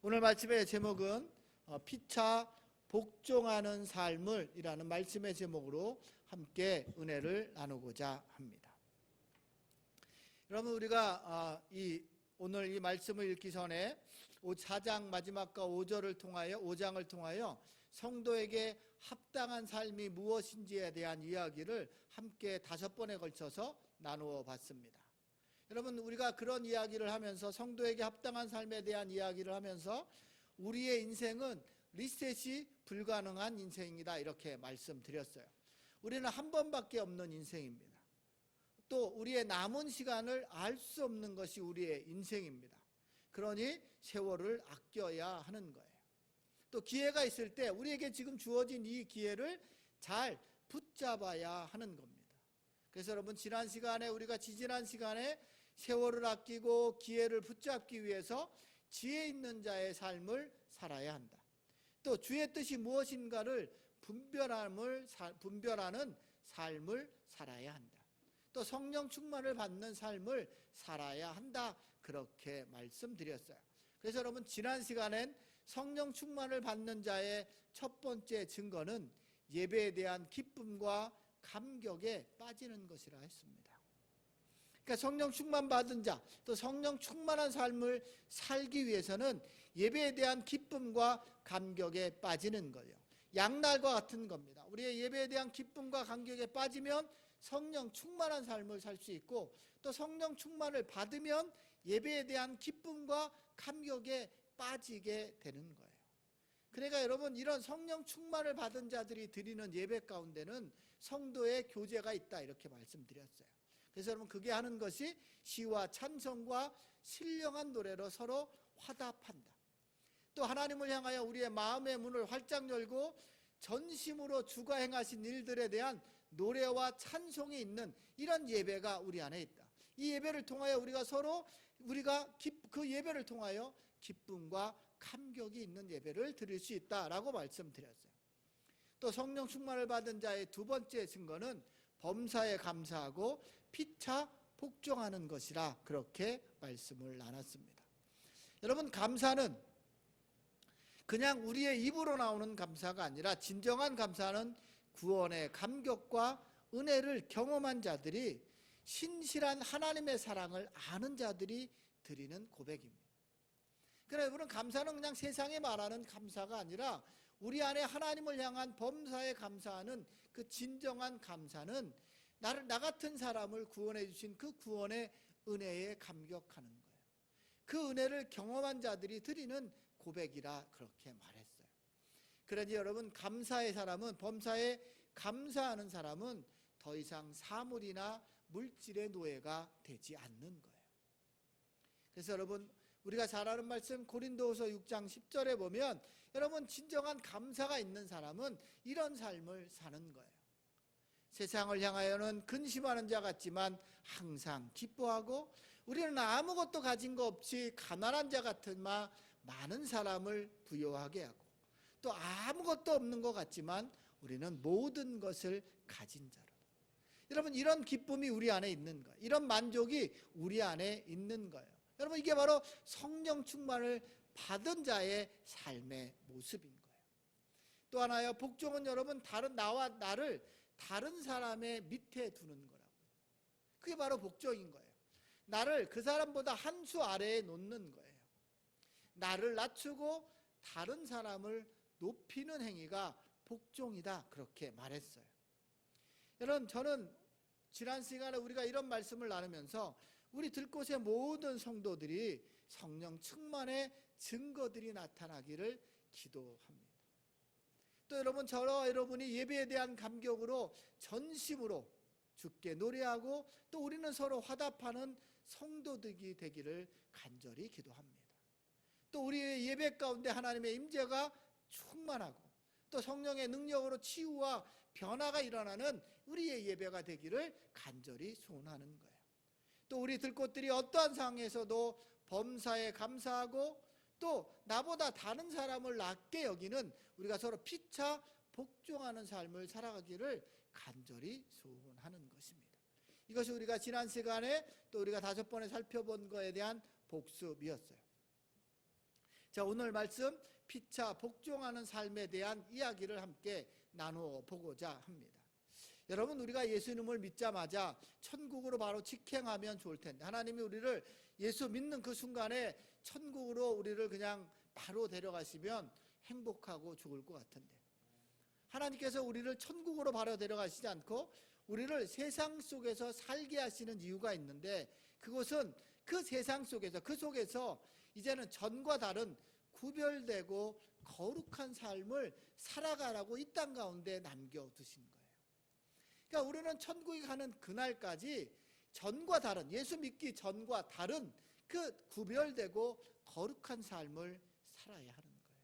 오늘 말씀의 제목은 피차 복종하는 삶을 이라는 말씀의 제목으로 함께 은혜를 나누고자 합니다. 여러분, 우리가 오늘 이 말씀을 읽기 전에 4장 마지막과 5장을 통하여 성도에게 합당한 삶이 무엇인지에 대한 이야기를 함께 5번에 걸쳐서 나누어 봤습니다. 여러분, 우리가 그런 이야기를 하면서 성도에게 합당한 삶에 대한 이야기를 하면서 우리의 인생은 리셋이 불가능한 인생이다, 이렇게 말씀드렸어요. 우리는 한 번밖에 없는 인생입니다. 또 우리의 남은 시간을 알 수 없는 것이 우리의 인생입니다. 그러니 세월을 아껴야 하는 거예요. 또 기회가 있을 때 우리에게 지금 주어진 이 기회를 잘 붙잡아야 하는 겁니다. 그래서 여러분, 지난 시간에 세월을 아끼고 기회를 붙잡기 위해서 지혜 있는 자의 삶을 살아야 한다. 또 주의 뜻이 무엇인가를 분별하는 삶을 살아야 한다. 또 성령 충만을 받는 삶을 살아야 한다, 그렇게 말씀드렸어요. 그래서 여러분, 지난 시간엔 성령 충만을 받는 자의 첫 번째 증거는 예배에 대한 기쁨과 감격에 빠지는 것이라 했습니다. 그러니까 성령 충만 받은 자, 또 성령 충만한 삶을 살기 위해서는 예배에 대한 기쁨과 감격에 빠지는 거예요. 양날과 같은 겁니다. 우리의 예배에 대한 기쁨과 감격에 빠지면 성령 충만한 삶을 살 수 있고, 또 성령 충만을 받으면 예배에 대한 기쁨과 감격에 빠지게 되는 거예요. 그러니까 여러분, 이런 성령 충만을 받은 자들이 드리는 예배 가운데는 성도의 교제가 있다, 이렇게 말씀드렸어요. 그래서 여러분, 그게 하는 것이 시와 찬송과 신령한 노래로 서로 화답한다. 또 하나님을 향하여 우리의 마음의 문을 활짝 열고 전심으로 주가 행하신 일들에 대한 노래와 찬송이 있는 이런 예배가 우리 안에 있다. 이 예배를 통하여 그 예배를 통하여 기쁨과 감격이 있는 예배를 드릴 수 있다라고 말씀드렸어요. 또 성령 충만을 받은 자의 두 번째 증거는 범사에 감사하고 피차 복종하는 것이라, 그렇게 말씀을 나눴습니다. 여러분, 감사는 그냥 우리의 입으로 나오는 감사가 아니라 진정한 감사는 구원의 감격과 은혜를 경험한 자들이, 신실한 하나님의 사랑을 아는 자들이 드리는 고백입니다. 그러나 여러분, 감사는 그냥 세상에 말하는 감사가 아니라 우리 안에 하나님을 향한 범사에 감사하는 그 진정한 감사는 나 같은 사람을 구원해 주신 그 구원의 은혜에 감격하는 거예요. 그 은혜를 경험한 자들이 드리는 고백이라, 그렇게 말했어요. 그러니 여러분, 범사에 감사하는 사람은 더 이상 사물이나 물질의 노예가 되지 않는 거예요. 그래서 여러분, 우리가 잘 아는 말씀 고린도후서 6장 10절에 보면, 여러분, 진정한 감사가 있는 사람은 이런 삶을 사는 거예요. 세상을 향하여는 근심하는 자 같지만 항상 기뻐하고, 우리는 아무것도 가진 거 없이 가난한 자 같은 많은 사람을 부요하게 하고, 또 아무것도 없는 것 같지만 우리는 모든 것을 가진 자로. 여러분, 이런 기쁨이 우리 안에 있는 거예요. 이런 만족이 우리 안에 있는 거예요. 여러분, 이게 바로 성령 충만을 받은 자의 삶의 모습인 거예요. 또 하나요, 복종은 여러분, 나를 다른 사람의 밑에 두는 거라고요. 그게 바로 복종인 거예요. 나를 그 사람보다 한 수 아래에 놓는 거예요. 나를 낮추고 다른 사람을 높이는 행위가 복종이다, 그렇게 말했어요. 여러분, 저는 지난 시간에 우리가 이런 말씀을 나누면서 우리 들곳의 모든 성도들이 성령 충만의 증거들이 나타나기를 기도합니다. 또 여러분, 저와 여러분이 예배에 대한 감격으로 전심으로 주께 노래하고, 또 우리는 서로 화답하는 성도들이 되기를 간절히 기도합니다. 또 우리의 예배 가운데 하나님의 임재가 충만하고, 또 성령의 능력으로 치유와 변화가 일어나는 우리의 예배가 되기를 간절히 소원하는 거예요. 또 우리 들꽃들이 어떠한 상황에서도 범사에 감사하고, 또 나보다 다른 사람을 낮게 여기는 우리가 서로 피차 복종하는 삶을 살아가기를 간절히 소원하는 것입니다. 이것이 우리가 지난 시간에 또 우리가 5번에 살펴본 것에 대한 복습이었어요. 자, 오늘 말씀 피차 복종하는 삶에 대한 이야기를 함께 나누어 보고자 합니다. 여러분, 우리가 예수님을 믿자마자 천국으로 바로 직행하면 좋을 텐데, 하나님이 우리를 예수 믿는 그 순간에 천국으로 우리를 그냥 바로 데려가시면 행복하고 좋을 것 같은데, 하나님께서 우리를 천국으로 바로 데려가시지 않고 우리를 세상 속에서 살게 하시는 이유가 있는데, 그것은 그 세상 속에서, 그 속에서 이제는 전과 다른 구별되고 거룩한 삶을 살아가라고 이 땅 가운데 남겨두신 거예요. 그러니까 우리는 천국에 가는 그날까지 전과 다른, 예수 믿기 전과 다른 그 구별되고 거룩한 삶을 살아야 하는 거예요.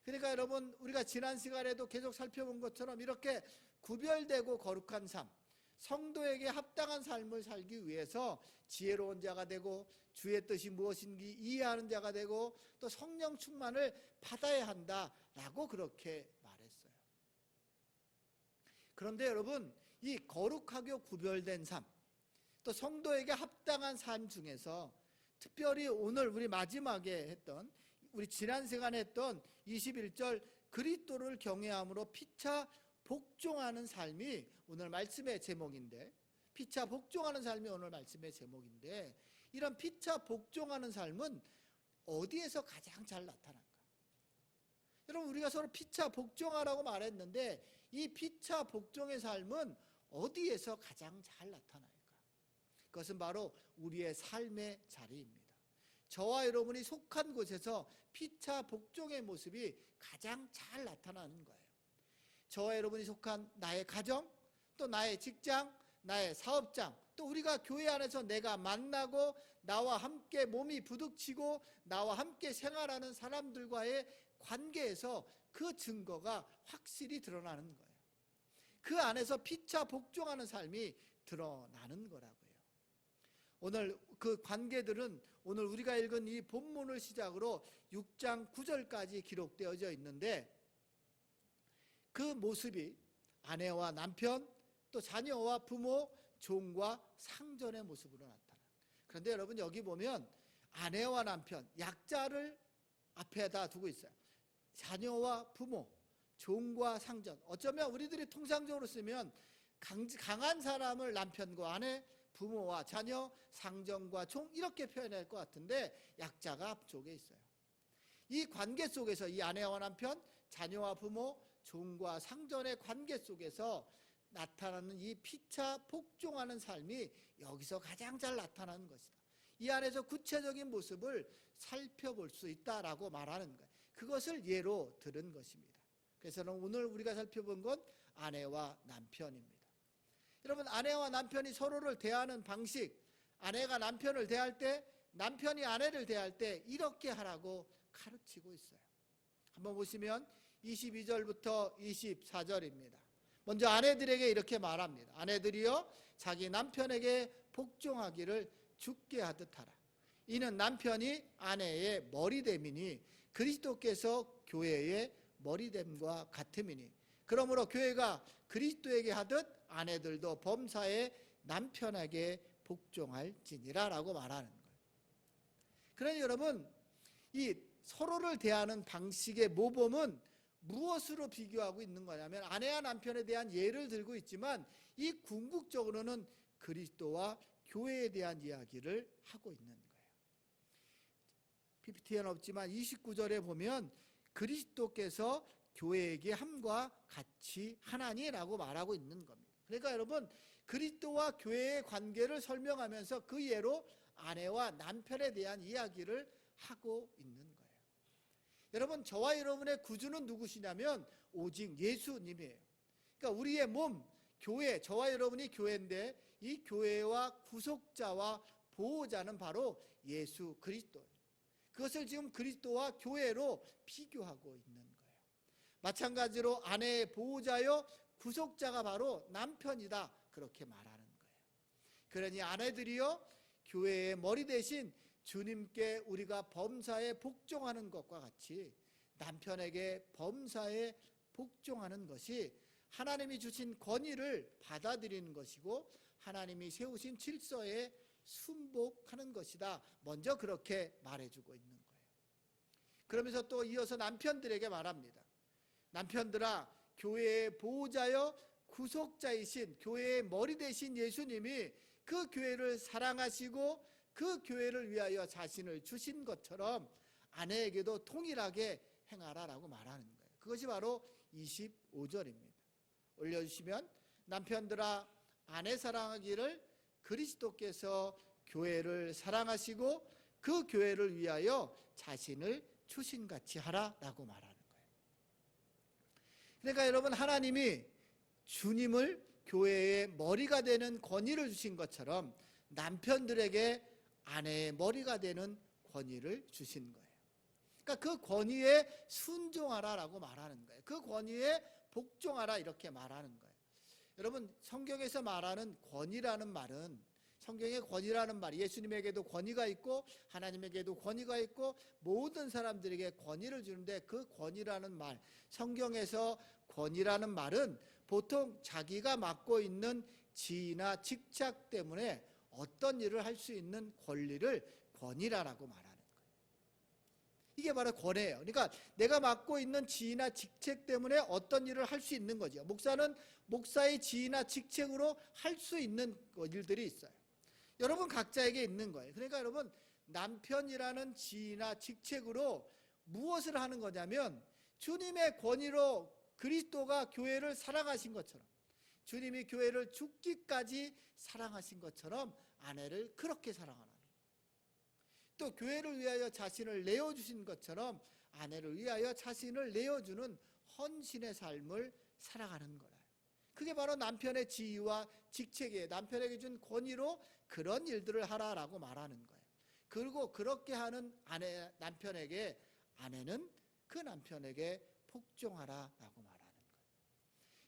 그러니까 여러분, 우리가 지난 시간에도 계속 살펴본 것처럼 이렇게 구별되고 거룩한 삶, 성도에게 합당한 삶을 살기 위해서 지혜로운 자가 되고 주의 뜻이 무엇인지 이해하는 자가 되고 또 성령 충만을 받아야 한다라고 그렇게 말했어요. 그런데 여러분, 이 거룩하게 구별된 삶, 또 성도에게 합당한 삶 중에서 특별히 오늘 우리 마지막에 했던, 우리 지난 시간에 했던 21절 그리스도를 경외함으로 피차 복종하는 삶이 오늘 말씀의 제목인데, 피차 복종하는 삶이 오늘 말씀의 제목인데, 이런 피차 복종하는 삶은 어디에서 가장 잘 나타날까? 여러분, 우리가 서로 피차 복종하라고 말했는데 이 피차 복종의 삶은 어디에서 가장 잘 나타날까? 그것은 바로 우리의 삶의 자리입니다. 저와 여러분이 속한 곳에서 피차 복종의 모습이 가장 잘 나타나는 거예요. 저와 여러분이 속한 나의 가정, 또 나의 직장, 나의 사업장, 또 우리가 교회 안에서 내가 만나고 나와 함께 몸이 부딪히고 나와 함께 생활하는 사람들과의 관계에서 그 증거가 확실히 드러나는 거예요. 그 안에서 피차 복종하는 삶이 드러나는 거라고요. 오늘 그 관계들은 오늘 우리가 읽은 이 본문을 시작으로 6장 9절까지 기록되어져 있는데, 그 모습이 아내와 남편, 또 자녀와 부모, 종과 상전의 모습으로 나타나. 그런데 여러분, 여기 보면 아내와 남편, 약자를 앞에다 두고 있어요. 자녀와 부모, 종과 상전. 어쩌면 우리들이 통상적으로 쓰면 강한 사람을 남편과 아내, 부모와 자녀, 상전과 종 이렇게 표현할 것 같은데 약자가 앞쪽에 있어요. 이 관계 속에서 이 아내와 남편, 자녀와 부모, 종과 상전의 관계 속에서 나타나는 이 피차 복종하는 삶이 여기서 가장 잘 나타나는 것이다. 이 안에서 구체적인 모습을 살펴볼 수 있다라고 말하는 거예요. 그것을 예로 들은 것입니다. 그래서 오늘 우리가 살펴본 건 아내와 남편입니다. 여러분, 아내와 남편이 서로를 대하는 방식, 아내가 남편을 대할 때, 남편이 아내를 대할 때 이렇게 하라고 가르치고 있어요. 한번 보시면 22절부터 24절입니다. 먼저 아내들에게 이렇게 말합니다. 아내들이여, 자기 남편에게 복종하기를 주께 하듯 하라. 이는 남편이 아내의 머리됨이니 그리스도께서 교회의 머리됨과 같음이니, 그러므로 교회가 그리스도에게 하듯 아내들도 범사에 남편에게 복종할지니라 라고 말하는 거예요. 그러니 여러분, 이 서로를 대하는 방식의 모범은 무엇으로 비교하고 있는 거냐면 아내와 남편에 대한 예를 들고 있지만 이 궁극적으로는 그리스도와 교회에 대한 이야기를 하고 있는 거예요. PPT에는 없지만 29절에 보면 그리스도께서 교회에게 함과 같이 하나니라고 말하고 있는 겁니다. 그러니까 여러분, 그리스도와 교회의 관계를 설명하면서 그 예로 아내와 남편에 대한 이야기를 하고 있는 거예요. 여러분, 저와 여러분의 구주는 누구시냐면 오직 예수님이에요. 그러니까 우리의 몸, 교회, 저와 여러분이 교회인데 이 교회와 구속자와 보호자는 바로 예수 그리스도예요. 그것을 지금 그리스도와 교회로 비교하고 있는 거예요. 마찬가지로 아내의 보호자요 구속자가 바로 남편이다, 그렇게 말하는 거예요. 그러니 아내들이요, 교회의 머리 대신 주님께 우리가 범사에 복종하는 것과 같이 남편에게 범사에 복종하는 것이 하나님이 주신 권위를 받아들이는 것이고 하나님이 세우신 질서에 순복하는 것이다, 먼저 그렇게 말해주고 있는 거예요. 그러면서 또 이어서 남편들에게 말합니다. 남편들아, 교회의 보호자여 구속자이신 교회의 머리 되신 예수님이 그 교회를 사랑하시고 그 교회를 위하여 자신을 주신 것처럼 아내에게도 동일하게 행하라라고 말하는 거예요. 그것이 바로 25절입니다. 올려주시면, 남편들아 아내 사랑하기를 그리스도께서 교회를 사랑하시고 그 교회를 위하여 자신을 주신같이 하라라고 말하는 거예요. 그러니까 여러분, 하나님이 주님을 교회의 머리가 되는 권위를 주신 것처럼 남편들에게 아내의 머리가 되는 권위를 주신 거예요. 그러니까 그 권위에 순종하라라고 말하는 거예요. 그 권위에 복종하라 이렇게 말하는 거예요. 여러분, 성경에서 말하는 권위라는 말은, 성경의 권위라는 말, 예수님에게도 권위가 있고 하나님에게도 권위가 있고 모든 사람들에게 권위를 주는데, 그 권위라는 말, 성경에서 권위라는 말은 보통 자기가 맡고 있는 지위나 직책 때문에 어떤 일을 할 수 있는 권리를 권위라라고 말하는 거예요. 이게 바로 권위예요. 그러니까 내가 맡고 있는 지위나 직책 때문에 어떤 일을 할 수 있는 거죠. 목사는 목사의 지위나 직책으로 할 수 있는 일들이 있어요. 여러분 각자에게 있는 거예요. 그러니까 여러분, 남편이라는 지위나 직책으로 무엇을 하는 거냐면, 주님의 권위로 그리스도가 교회를 사랑하신 것처럼, 주님이 교회를 죽기까지 사랑하신 것처럼 아내를 그렇게 사랑하는 거예요. 또 교회를 위하여 자신을 내어주신 것처럼 아내를 위하여 자신을 내어주는 헌신의 삶을 살아가는 거라. 그게 바로 남편의 지위와 직책이에요. 남편에게 준 권위로 그런 일들을 하라라고 말하는 거예요. 그리고 그렇게 하는 남편에게 아내는 그 남편에게 복종하라라고 말하는 거예요.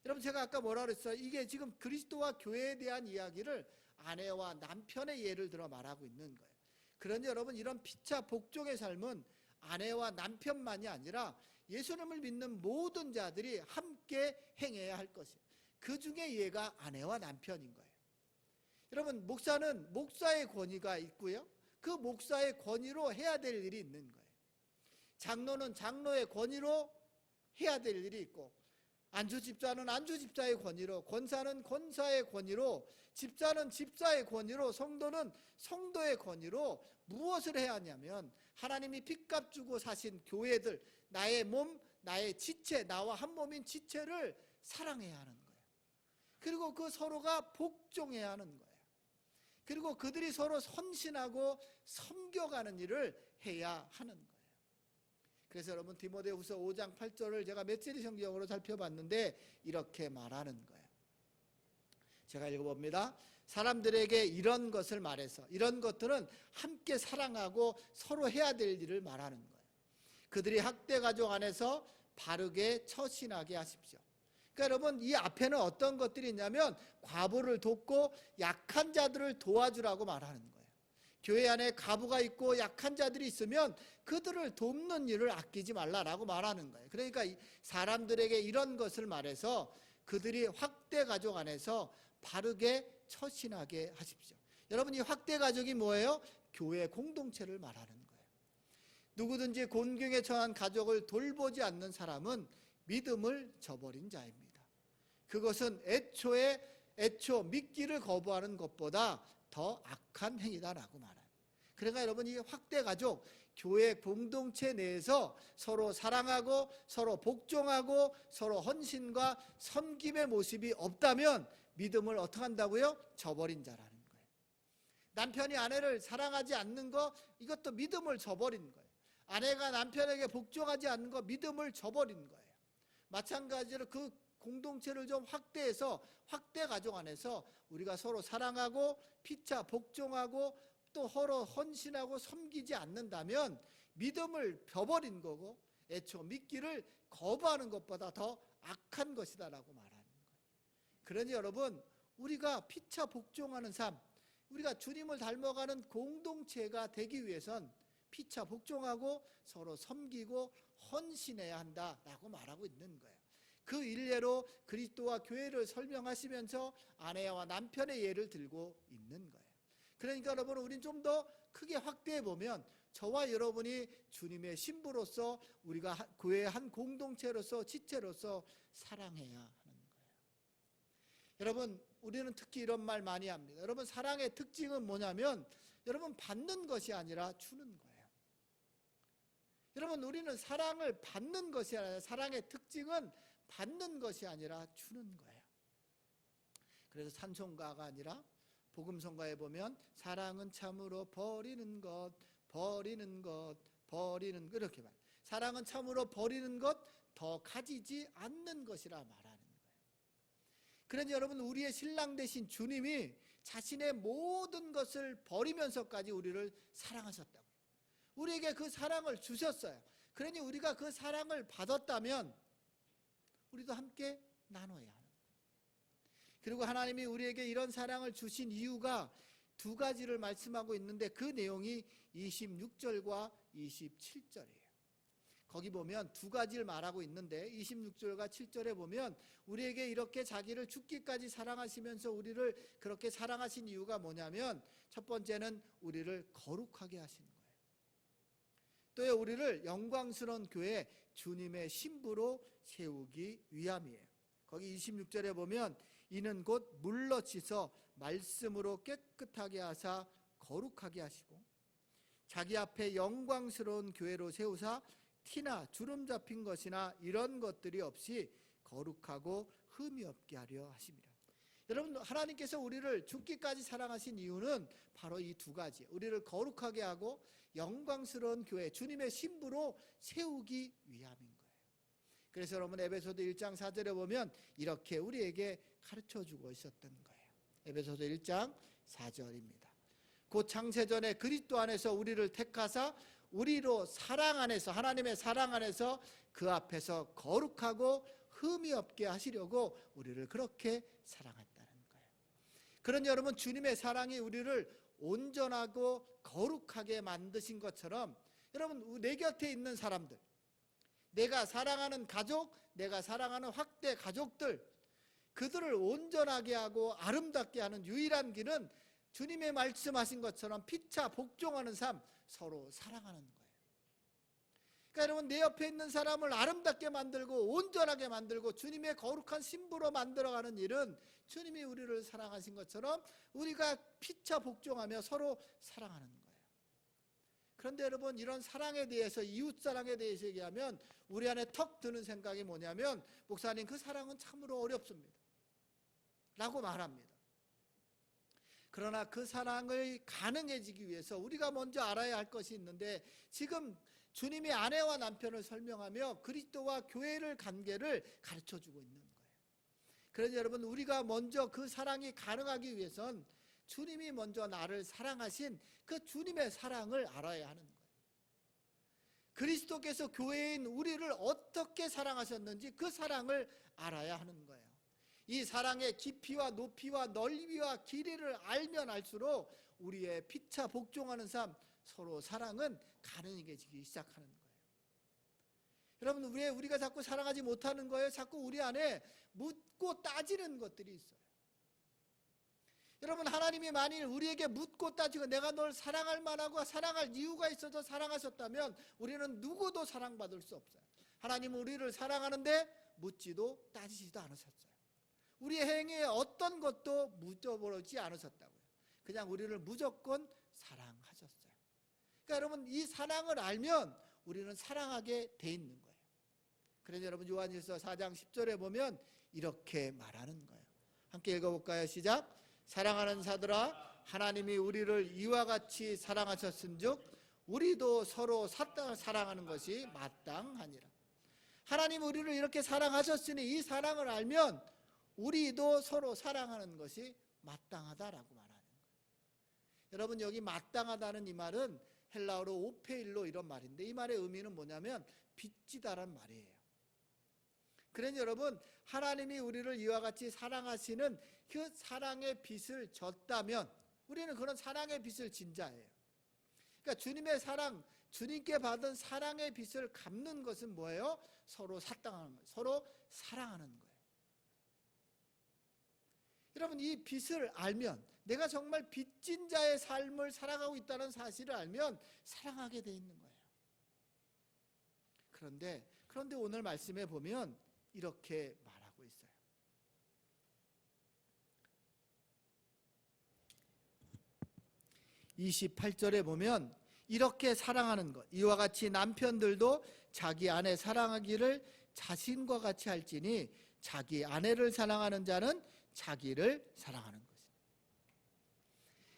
여러분, 제가 아까 뭐라 그랬어요? 이게 지금 그리스도와 교회에 대한 이야기를 아내와 남편의 예를 들어 말하고 있는 거예요. 그런데 여러분, 이런 피차 복종의 삶은 아내와 남편만이 아니라 예수님을 믿는 모든 자들이 함께 행해야 할 것이에요. 그 중에 예가 아내와 남편인 거예요. 여러분, 목사는 목사의 권위가 있고요, 그 목사의 권위로 해야 될 일이 있는 거예요. 장로는 장로의 권위로 해야 될 일이 있고, 안주집사는 안주집사의 권위로, 권사는 권사의 권위로, 집사는 집사의 권위로, 성도는 성도의 권위로 무엇을 해야 하냐면, 하나님이 핏값 주고 사신 교회들, 나의 몸, 나의 지체, 나와 한 몸인 지체를 사랑해야 하는 거예요. 그리고 그 서로가 복종해야 하는 거예요. 그리고 그들이 서로 헌신하고 섬겨가는 일을 해야 하는 거예요. 그래서 여러분, 디모데후서 5장 8절을 제가 메시지 성경으로 살펴봤는데 이렇게 말하는 거예요. 제가 읽어봅니다. 사람들에게 이런 것을 말해서, 이런 것들은 함께 사랑하고 서로 해야 될 일을 말하는 거예요. 그들이 학대 가족 안에서 바르게 처신하게 하십시오. 그러니까 여러분, 이 앞에는 어떤 것들이 있냐면 과부를 돕고 약한 자들을 도와주라고 말하는 거예요. 교회 안에 과부가 있고 약한 자들이 있으면 그들을 돕는 일을 아끼지 말라라고 말하는 거예요. 그러니까 사람들에게 이런 것을 말해서 그들이 확대 가족 안에서 바르게 처신하게 하십시오. 여러분, 이 확대 가족이 뭐예요? 교회 공동체를 말하는 거예요. 누구든지 곤경에 처한 가족을 돌보지 않는 사람은 믿음을 저버린 자입니다. 그것은 애초 믿기를 거부하는 것보다 더 악한 행위다라고 말해요. 그러니까 여러분, 이 확대 가족, 교회 공동체 내에서 서로 사랑하고 서로 복종하고 서로 헌신과 섬김의 모습이 없다면 믿음을 어떻게 한다고요? 저버린 자라는 거예요. 남편이 아내를 사랑하지 않는 거, 이것도 믿음을 저버린 거예요. 아내가 남편에게 복종하지 않는 거, 믿음을 저버린 거예요. 마찬가지로 그 공동체를 좀 확대해서 확대 가족 안에서 우리가 서로 사랑하고 피차 복종하고 또 서로 헌신하고 섬기지 않는다면 믿음을 벼버린 거고 애초 믿기를 거부하는 것보다 더 악한 것이다라고 말하는 거예요. 그러니 여러분, 우리가 피차 복종하는 삶, 우리가 주님을 닮아가는 공동체가 되기 위해선 피차 복종하고 서로 섬기고 헌신해야 한다라고 말하고 있는 거예요. 그 일례로 그리스도와 교회를 설명하시면서 아내와 남편의 예를 들고 있는 거예요. 그러니까 여러분, 우린 좀 더 크게 확대해 보면 저와 여러분이 주님의 신부로서 우리가 교회의 한 공동체로서 지체로서 사랑해야 하는 거예요. 여러분, 우리는 특히 이런 말 많이 합니다. 여러분, 사랑의 특징은 뭐냐면 여러분, 받는 것이 아니라 주는 거예요. 여러분, 우리는 사랑을 받는 것이 아니라, 사랑의 특징은 받는 것이 아니라 주는 거예요. 그래서 찬송가가 아니라 복음성가에 보면 사랑은 참으로 버리는 것 이렇게 말. 사랑은 참으로 버리는 것, 더 가지지 않는 것이라 말하는 거예요. 그러니 여러분, 우리의 신랑 되신 주님이 자신의 모든 것을 버리면서까지 우리를 사랑하셨다고요. 우리에게 그 사랑을 주셨어요. 그러니 우리가 그 사랑을 받았다면 우리도 함께 나눠야 하는 거예요. 그리고 하나님이 우리에게 이런 사랑을 주신 이유가 두 가지를 말씀하고 있는데 그 내용이 26절과 27절이에요. 거기 보면 두 가지를 말하고 있는데 26절과 7절에 보면 우리에게 이렇게 자기를 죽기까지 사랑하시면서 우리를 그렇게 사랑하신 이유가 뭐냐면 첫 번째는 우리를 거룩하게 하시는 거예요. 또 우리를 영광스러운 교회 주님의 신부로 세우기 위함이에요. 거기 26절에 보면 이는 곧 물러 씻어 말씀으로 깨끗하게 하사 거룩하게 하시고 자기 앞에 영광스러운 교회로 세우사 티나 주름 잡힌 것이나 이런 것들이 없이 거룩하고 흠이 없게 하려 하심이라. 여러분, 하나님께서 우리를 죽기까지 사랑하신 이유는 바로 이 두 가지, 우리를 거룩하게 하고 영광스러운 교회 주님의 신부로 세우기 위함인 거예요. 그래서 여러분, 에베소서 1장 4절에 보면 이렇게 우리에게 가르쳐주고 있었던 거예요. 에베소서 1장 4절입니다. 곧 창세전에 그리스도 안에서 우리를 택하사 우리로 사랑 안에서, 하나님의 사랑 안에서 그 앞에서 거룩하고 흠이 없게 하시려고 우리를 그렇게 사랑했다는 거예요. 그러니 여러분, 주님의 사랑이 우리를 온전하고 거룩하게 만드신 것처럼 여러분, 내 곁에 있는 사람들, 내가 사랑하는 가족, 내가 사랑하는 확대 가족들, 그들을 온전하게 하고 아름답게 하는 유일한 길은 주님의 말씀하신 것처럼 피차 복종하는 삶, 서로 사랑하는 거예요. 그러니까 여러분, 내 옆에 있는 사람을 아름답게 만들고 온전하게 만들고 주님의 거룩한 신부로 만들어가는 일은 주님이 우리를 사랑하신 것처럼 우리가 피차 복종하며 서로 사랑하는 거예요. 그런데 여러분, 이런 사랑에 대해서, 이웃사랑에 대해서 얘기하면 우리 안에 턱 드는 생각이 뭐냐면, 목사님, 그 사랑은 참으로 어렵습니다 라고 말합니다. 그러나 그 사랑을 가능해지기 위해서 우리가 먼저 알아야 할 것이 있는데, 지금 주님이 아내와 남편을 설명하며 그리스도와 교회를 관계를 가르쳐주고 있는 거예요. 그래서 여러분, 우리가 먼저 그 사랑이 가능하기 위해선 주님이 먼저 나를 사랑하신 그 주님의 사랑을 알아야 하는 거예요. 그리스도께서 교회인 우리를 어떻게 사랑하셨는지 그 사랑을 알아야 하는 거예요. 이 사랑의 깊이와 높이와 넓이와 길이를 알면 알수록 우리의 피차 복종하는 삶, 서로 사랑은 가능해지기 시작하는 거예요. 여러분, 왜 우리가 자꾸 사랑하지 못하는 거예요? 자꾸 우리 안에 묻고 따지는 것들이 있어요. 여러분, 하나님이 만일 우리에게 묻고 따지고 내가 널 사랑할 만하고 사랑할 이유가 있어서 사랑하셨다면 우리는 누구도 사랑받을 수 없어요. 하나님은 우리를 사랑하는데 묻지도 따지지도 않으셨어요. 우리의 행위에 어떤 것도 묻어보지 않으셨다고요. 그냥 우리를 무조건 사랑하셨어요. 그러니까 여러분, 이 사랑을 알면 우리는 사랑하게 돼 있는 거예요. 그래서 여러분, 요한일서 4장 10절에 보면 이렇게 말하는 거예요. 함께 읽어볼까요? 시작. 사랑하는 자들아, 하나님이 우리를 이와 같이 사랑하셨은즉 우리도 서로 사랑하는 것이 마땅하니라. 하나님 우리를 이렇게 사랑하셨으니 이 사랑을 알면 우리도 서로 사랑하는 것이 마땅하다라고 말하는 거예요. 여러분, 여기 마땅하다는 이 말은 헬라어로 오페일로 이런 말인데, 이 말의 의미는 뭐냐면 빚지다란 말이에요. 그러니 여러분, 하나님이 우리를 이와 같이 사랑하시는 그 사랑의 빚을 졌다면 우리는 그런 사랑의 빚을 진 자예요. 그러니까 주님의 사랑, 주님께 받은 사랑의 빚을 갚는 것은 뭐예요? 서로 사랑하는 거예요. 서로 사랑하는 거예요. 여러분, 이 빚을 알면, 내가 정말 빚진 자의 삶을 살아가고 있다는 사실을 알면 사랑하게 돼 있는 거예요. 그런데 오늘 말씀에 보면 이렇게 말하고 있어요. 28절에 보면 이렇게 사랑하는 것, 이와 같이 남편들도 자기 아내 사랑하기를 자신과 같이 할지니 자기 아내를 사랑하는 자는 자기를 사랑하는 것입니다.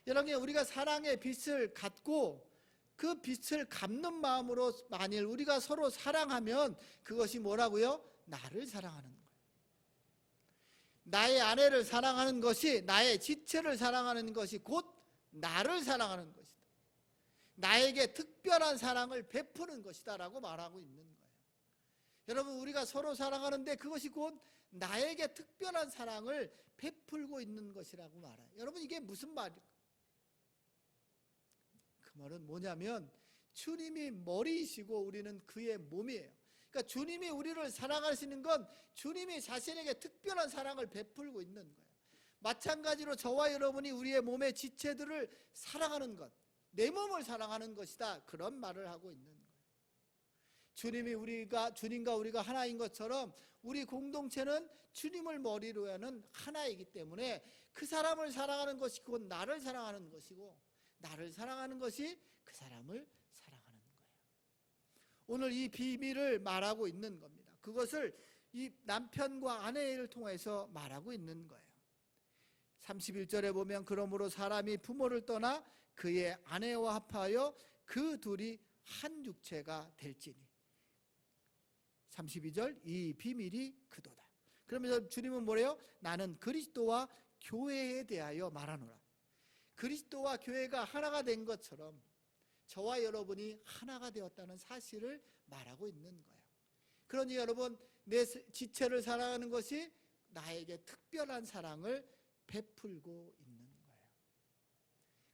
여러분, 우리가 사랑의 빚을 갖고 그 빚을 갚는 마음으로 만일 우리가 서로 사랑하면 그것이 뭐라고요? 나를 사랑하는 거예요. 나의 아내를 사랑하는 것이, 나의 지체를 사랑하는 것이 곧 나를 사랑하는 것이다. 나에게 특별한 사랑을 베푸는 것이다 라고 말하고 있는 거예요. 여러분, 우리가 서로 사랑하는데 그것이 곧 나에게 특별한 사랑을 베풀고 있는 것이라고 말해요. 여러분, 이게 무슨 말일까요? 그 말은 뭐냐면 주님이 머리이시고 우리는 그의 몸이에요. 그러니까 주님이 우리를 사랑하시는 건 주님이 자신에게 특별한 사랑을 베풀고 있는 거예요. 마찬가지로 저와 여러분이 우리의 몸의 지체들을 사랑하는 것, 내 몸을 사랑하는 것이다, 그런 말을 하고 있는 거예요. 주님과 우리가 하나인 것처럼 우리 공동체는 주님을 머리로 하는 하나이기 때문에 그 사람을 사랑하는 것이 곧 나를 사랑하는 것이고, 나를 사랑하는 것이 그 사람을 사랑하는 거예요. 오늘 이 비밀을 말하고 있는 겁니다. 그것을 이 남편과 아내를 통해서 말하고 있는 거예요. 31절에 보면 그러므로 사람이 부모를 떠나 그의 아내와 합하여 그 둘이 한 육체가 될지니. 32절, 이 비밀이 그도다. 그러면서 주님은 뭐래요? 나는 그리스도와 교회에 대하여 말하노라. 그리스도와 교회가 하나가 된 것처럼 저와 여러분이 하나가 되었다는 사실을 말하고 있는 거예요. 그러니 여러분, 내 지체를 사랑하는 것이 나에게 특별한 사랑을 베풀고 있는 거예요.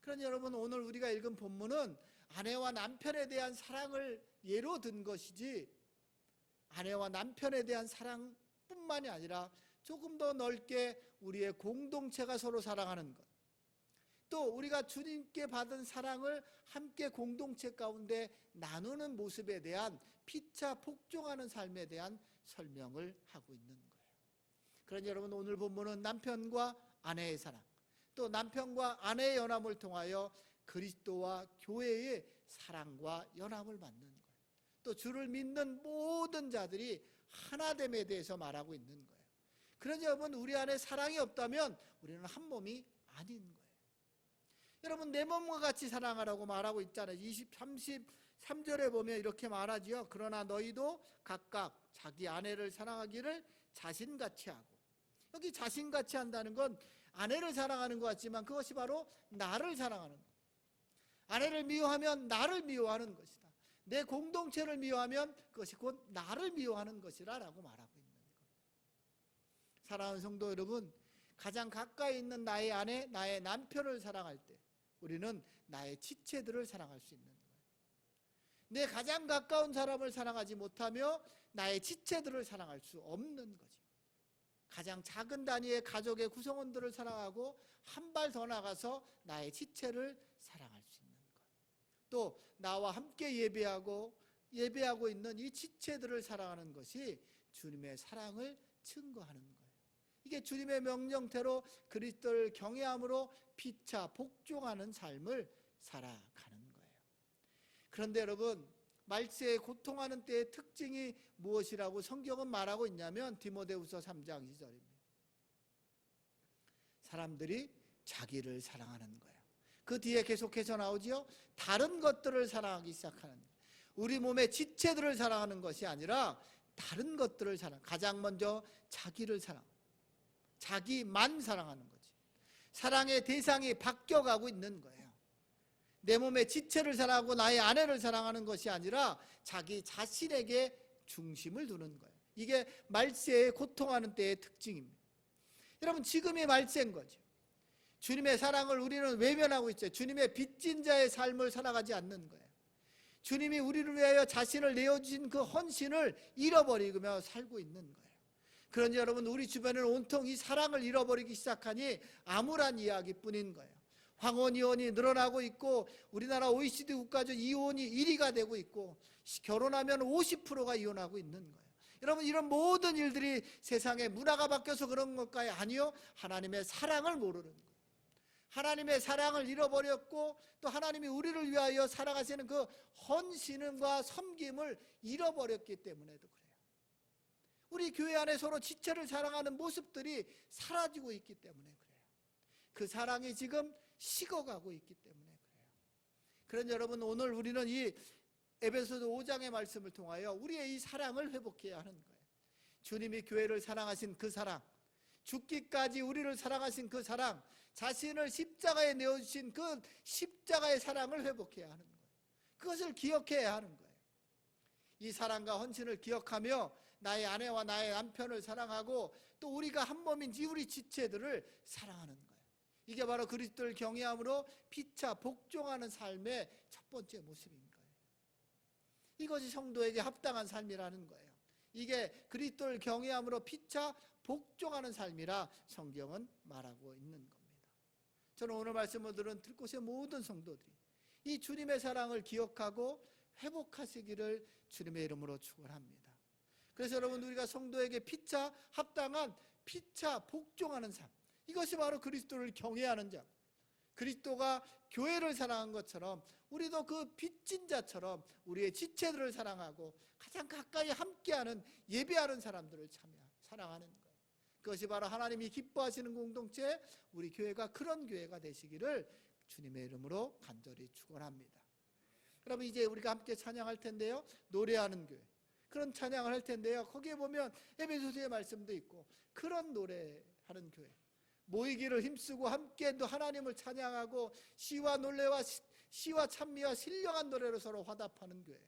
그러니 여러분, 오늘 우리가 읽은 본문은 아내와 남편에 대한 사랑을 예로 든 것이지, 아내와 남편에 대한 사랑뿐만이 아니라 조금 더 넓게 우리의 공동체가 서로 사랑하는 것, 또 우리가 주님께 받은 사랑을 함께 공동체 가운데 나누는 모습에 대한 피차 복종하는 삶에 대한 설명을 하고 있는 거예요. 그러니 여러분, 오늘 본문은 남편과 아내의 사랑, 또 남편과 아내의 연합을 통하여 그리스도와 교회의 사랑과 연합을 받는 거예요. 또 주를 믿는 모든 자들이 하나됨에 대해서 말하고 있는 거예요. 그러니 여러분, 우리 안에 사랑이 없다면 우리는 한 몸이 아닌 거예요. 여러분, 내 몸과 같이 사랑하라고 말하고 있잖아요. 33절에 보면 이렇게 말하지요. 그러나 너희도 각각 자기 아내를 사랑하기를 자신같이 하고. 여기 자신같이 한다는 건 아내를 사랑하는 것 같지만 그것이 바로 나를 사랑하는 것. 아내를 미워하면 나를 미워하는 것이다. 내 공동체를 미워하면 그것이 곧 나를 미워하는 것이라 라고 말하고 있는 거예요. 사랑하는 성도 여러분, 가장 가까이 있는 나의 아내, 나의 남편을 사랑할 때 우리는 나의 지체들을 사랑할 수 있는 거예요. 내 가장 가까운 사람을 사랑하지 못하며 나의 지체들을 사랑할 수 없는 거죠. 가장 작은 단위의 가족의 구성원들을 사랑하고 한 발 더 나가서 나의 지체를 사랑할 수 있는 것. 또 나와 함께 예배하고 있는 이 지체들을 사랑하는 것이 주님의 사랑을 증거하는 거예요. 이게 주님의 명령대로 그리스도를 경외함으로 피차 복종하는 삶을 살아가는 거예요. 그런데 여러분, 말세에 고통하는 때의 특징이 무엇이라고 성경은 말하고 있냐면 디모데후서 3장 2절입니다. 사람들이 자기를 사랑하는 거예요. 그 뒤에 계속해서 나오지요. 다른 것들을 사랑하기 시작하는 거예요. 우리 몸의 지체들을 사랑하는 것이 아니라 다른 것들을 가장 먼저 자기를 자기만 사랑하는 거지. 사랑의 대상이 바뀌어가고 있는 거예요. 내 몸의 지체를 사랑하고 나의 아내를 사랑하는 것이 아니라 자기 자신에게 중심을 두는 거예요. 이게 말세에 고통하는 때의 특징입니다. 여러분, 지금이 말세인 거죠. 주님의 사랑을 우리는 외면하고 있어요. 주님의 빚진 자의 삶을 살아가지 않는 거예요. 주님이 우리를 위하여 자신을 내어주신 그 헌신을 잃어버리며 살고 있는 거예요. 그러니 여러분, 우리 주변에는 온통 이 사랑을 잃어버리기 시작하니 암울한 이야기뿐인 거예요. 황혼 이혼이 늘어나고 있고, 우리나라 OECD 국가 중 이혼이 1위가 되고 있고, 결혼하면 50%가 이혼하고 있는 거예요. 여러분, 이런 모든 일들이 세상에 문화가 바뀌어서 그런 걸까요? 아니요. 하나님의 사랑을 모르는 거예요. 하나님의 사랑을 잃어버렸고, 또 하나님이 우리를 위하여 살아가시는 그 헌신과 섬김을 잃어버렸기 때문에도 그래요. 우리 교회 안에 서로 지체를 사랑하는 모습들이 사라지고 있기 때문에 그래요. 그 사랑이 지금 식어가고 있기 때문에 그래요. 그런 여러분, 오늘 우리는 이 에베소서 5장의 말씀을 통하여 우리의 이 사랑을 회복해야 하는 거예요. 주님이 교회를 사랑하신 그 사랑, 죽기까지 우리를 사랑하신 그 사랑, 자신을 십자가에 내어주신 그 십자가의 사랑을 회복해야 하는 거예요. 그것을 기억해야 하는 거예요. 이 사랑과 헌신을 기억하며 나의 아내와 나의 남편을 사랑하고, 또 우리가 한 몸인 우리 지체들을 사랑하는 거예요. 이게 바로 그리스도를 경외함으로 피차 복종하는 삶의 첫 번째 모습인 거예요. 이것이 성도에게 합당한 삶이라는 거예요. 이게 그리스도를 경외함으로 피차 복종하는 삶이라 성경은 말하고 있는 겁니다. 저는 오늘 말씀을 들은 들곳의 모든 성도들이 이 주님의 사랑을 기억하고 회복하시기를 주님의 이름으로 축원합니다. 그래서 여러분, 우리가 성도에게 피차 합당한 피차 복종하는 삶, 이것이 바로 그리스도를 경외하는 자, 그리스도가 교회를 사랑한 것처럼 우리도 그 빚진 자처럼 우리의 지체들을 사랑하고 가장 가까이 함께하는, 예배하는 사람들을 사랑하는 거예요. 그것이 바로 하나님이 기뻐하시는 공동체, 우리 교회가 그런 교회가 되시기를 주님의 이름으로 간절히 축원합니다. 그러면 이제 우리가 함께 찬양할 텐데요, 노래하는 교회, 그런 찬양을 할 텐데요, 거기에 보면 에베소서의 말씀도 있고, 그런 노래하는 교회, 모이기를 힘쓰고 함께 또 하나님을 찬양하고 시와 놀래와 시와 찬미와 신령한 노래로 서로 화답하는 교회,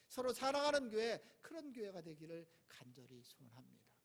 서로 사랑하는 교회, 그런 교회가 되기를 간절히 소원합니다.